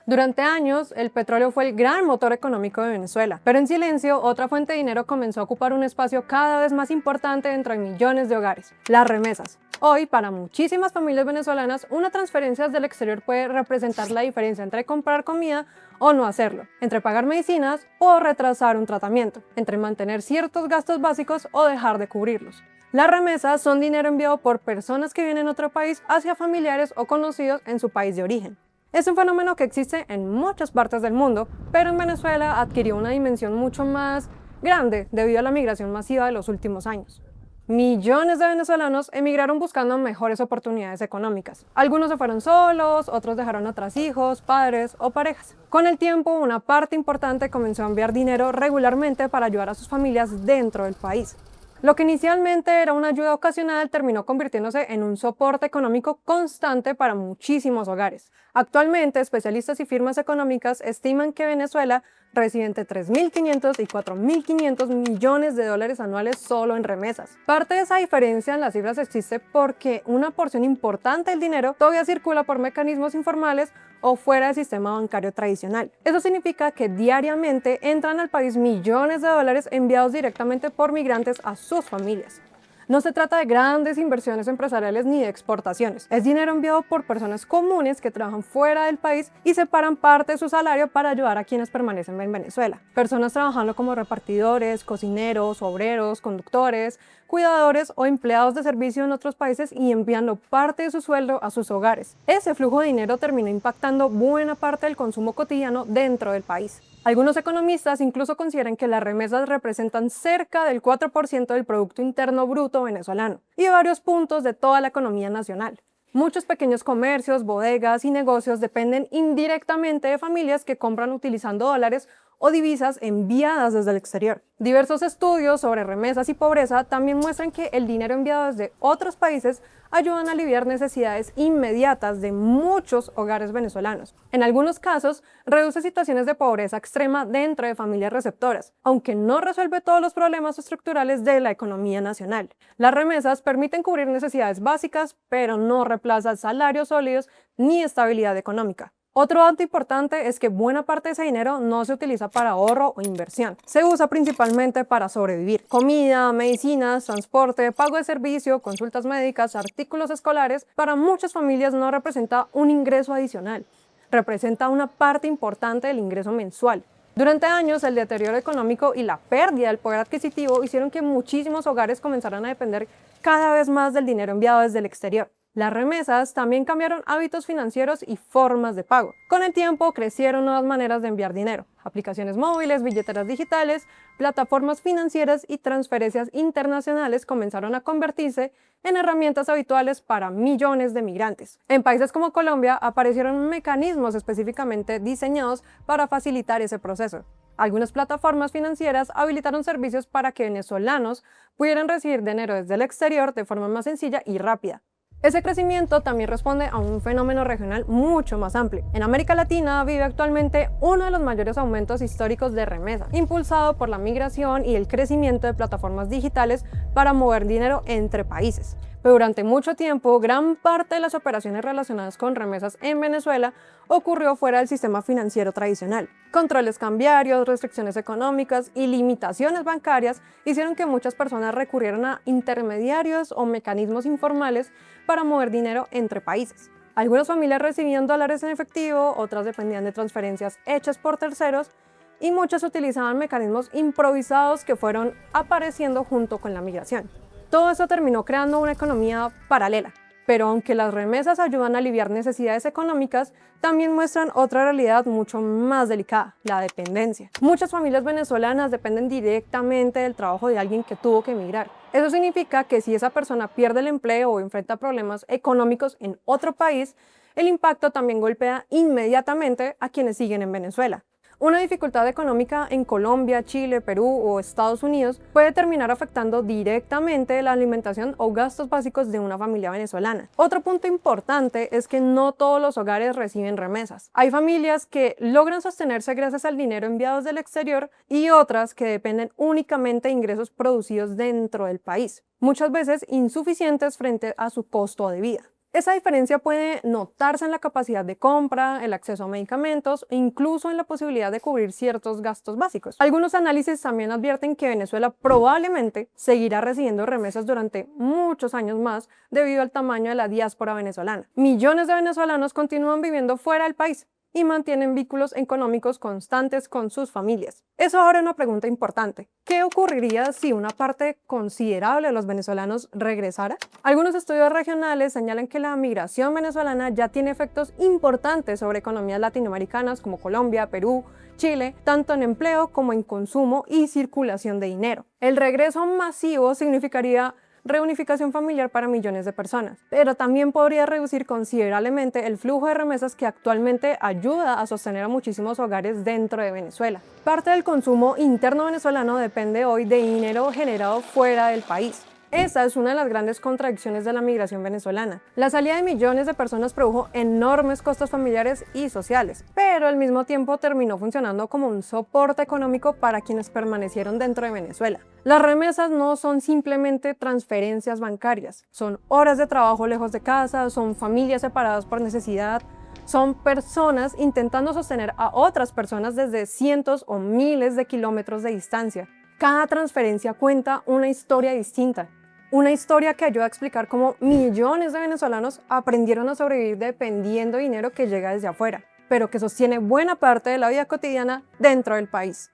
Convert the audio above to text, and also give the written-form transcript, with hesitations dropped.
Durante años, el petróleo fue el gran motor económico de Venezuela, pero en silencio, otra fuente de dinero comenzó a ocupar un espacio cada vez más importante dentro de millones de hogares: las remesas. Hoy, para muchísimas familias venezolanas, una transferencia desde el exterior puede representar la diferencia entre comprar comida o no hacerlo, entre pagar medicinas o retrasar un tratamiento, entre mantener ciertos gastos básicos o dejar de cubrirlos. Las remesas son dinero enviado por personas que viven en otro país hacia familiares o conocidos en su país de origen. Es un fenómeno que existe en muchas partes del mundo, pero en Venezuela adquirió una dimensión mucho más grande debido a la migración masiva de los últimos años. Millones de venezolanos emigraron buscando mejores oportunidades económicas. Algunos se fueron solos, otros dejaron atrás hijos, padres o parejas. Con el tiempo, una parte importante comenzó a enviar dinero regularmente para ayudar a sus familias dentro del país. Lo que inicialmente era una ayuda ocasional terminó convirtiéndose en un soporte económico constante para muchísimos hogares. Actualmente, especialistas y firmas económicas estiman que Venezuela recibe entre 3.500 y 4.500 millones de dólares anuales solo en remesas. Parte de esa diferencia en las cifras existe porque una porción importante del dinero todavía circula por mecanismos informales o fuera del sistema bancario tradicional. Eso significa que diariamente entran al país millones de dólares enviados directamente por migrantes a sus familias. No se trata de grandes inversiones empresariales ni de exportaciones. Es dinero enviado por personas comunes que trabajan fuera del país y separan parte de su salario para ayudar a quienes permanecen en Venezuela. Personas trabajando como repartidores, cocineros, obreros, conductores, cuidadores o empleados de servicio en otros países y enviando parte de su sueldo a sus hogares. Ese flujo de dinero termina impactando buena parte del consumo cotidiano dentro del país. Algunos economistas incluso consideran que las remesas representan cerca del 4% del Producto Interno Bruto venezolano y varios puntos de toda la economía nacional. Muchos pequeños comercios, bodegas y negocios dependen indirectamente de familias que compran utilizando dólares o divisas enviadas desde el exterior. Diversos estudios sobre remesas y pobreza también muestran que el dinero enviado desde otros países ayudan a aliviar necesidades inmediatas de muchos hogares venezolanos. En algunos casos, reduce situaciones de pobreza extrema dentro de familias receptoras, aunque no resuelve todos los problemas estructurales de la economía nacional. Las remesas permiten cubrir necesidades básicas, pero no reemplazan salarios sólidos ni estabilidad económica. Otro dato importante es que buena parte de ese dinero no se utiliza para ahorro o inversión. Se usa principalmente para sobrevivir. Comida, medicinas, transporte, pago de servicio, consultas médicas, artículos escolares. Para muchas familias no representa un ingreso adicional. Representa una parte importante del ingreso mensual. Durante años, el deterioro económico y la pérdida del poder adquisitivo hicieron que muchísimos hogares comenzaran a depender cada vez más del dinero enviado desde el exterior. Las remesas también cambiaron hábitos financieros y formas de pago. Con el tiempo crecieron nuevas maneras de enviar dinero: aplicaciones móviles, billeteras digitales, plataformas financieras y transferencias internacionales comenzaron a convertirse en herramientas habituales para millones de migrantes. En países como Colombia aparecieron mecanismos específicamente diseñados para facilitar ese proceso. Algunas plataformas financieras habilitaron servicios para que venezolanos pudieran recibir dinero desde el exterior de forma más sencilla y rápida. Ese crecimiento también responde a un fenómeno regional mucho más amplio. En América Latina vive actualmente uno de los mayores aumentos históricos de remesas, impulsado por la migración y el crecimiento de plataformas digitales para mover dinero entre países. Pero durante mucho tiempo, gran parte de las operaciones relacionadas con remesas en Venezuela ocurrió fuera del sistema financiero tradicional. Controles cambiarios, restricciones económicas y limitaciones bancarias hicieron que muchas personas recurrieran a intermediarios o mecanismos informales para mover dinero entre países. Algunas familias recibían dólares en efectivo, otras dependían de transferencias hechas por terceros y muchas utilizaban mecanismos improvisados que fueron apareciendo junto con la migración. Todo eso terminó creando una economía paralela. Pero aunque las remesas ayudan a aliviar necesidades económicas, también muestran otra realidad mucho más delicada: la dependencia. Muchas familias venezolanas dependen directamente del trabajo de alguien que tuvo que emigrar. Eso significa que si esa persona pierde el empleo o enfrenta problemas económicos en otro país, el impacto también golpea inmediatamente a quienes siguen en Venezuela. Una dificultad económica en Colombia, Chile, Perú o Estados Unidos puede terminar afectando directamente la alimentación o gastos básicos de una familia venezolana. Otro punto importante es que no todos los hogares reciben remesas. Hay familias que logran sostenerse gracias al dinero enviado del exterior y otras que dependen únicamente de ingresos producidos dentro del país, muchas veces insuficientes frente a su costo de vida. Esa diferencia puede notarse en la capacidad de compra, el acceso a medicamentos e incluso en la posibilidad de cubrir ciertos gastos básicos. Algunos análisis también advierten que Venezuela probablemente seguirá recibiendo remesas durante muchos años más debido al tamaño de la diáspora venezolana. Millones de venezolanos continúan viviendo fuera del país y mantienen vínculos económicos constantes con sus familias. Eso ahora es una pregunta importante. ¿Qué ocurriría si una parte considerable de los venezolanos regresara? Algunos estudios regionales señalan que la migración venezolana ya tiene efectos importantes sobre economías latinoamericanas como Colombia, Perú, Chile, tanto en empleo como en consumo y circulación de dinero. El regreso masivo significaría reunificación familiar para millones de personas, pero también podría reducir considerablemente el flujo de remesas que actualmente ayuda a sostener a muchísimos hogares dentro de Venezuela. Parte del consumo interno venezolano depende hoy de dinero generado fuera del país. Esa es una de las grandes contradicciones de la migración venezolana. La salida de millones de personas produjo enormes costos familiares y sociales, pero al mismo tiempo terminó funcionando como un soporte económico para quienes permanecieron dentro de Venezuela. Las remesas no son simplemente transferencias bancarias, son horas de trabajo lejos de casa, son familias separadas por necesidad, son personas intentando sostener a otras personas desde cientos o miles de kilómetros de distancia. Cada transferencia cuenta una historia distinta. Una historia que ayuda a explicar cómo millones de venezolanos aprendieron a sobrevivir dependiendo de dinero que llega desde afuera, pero que sostiene buena parte de la vida cotidiana dentro del país.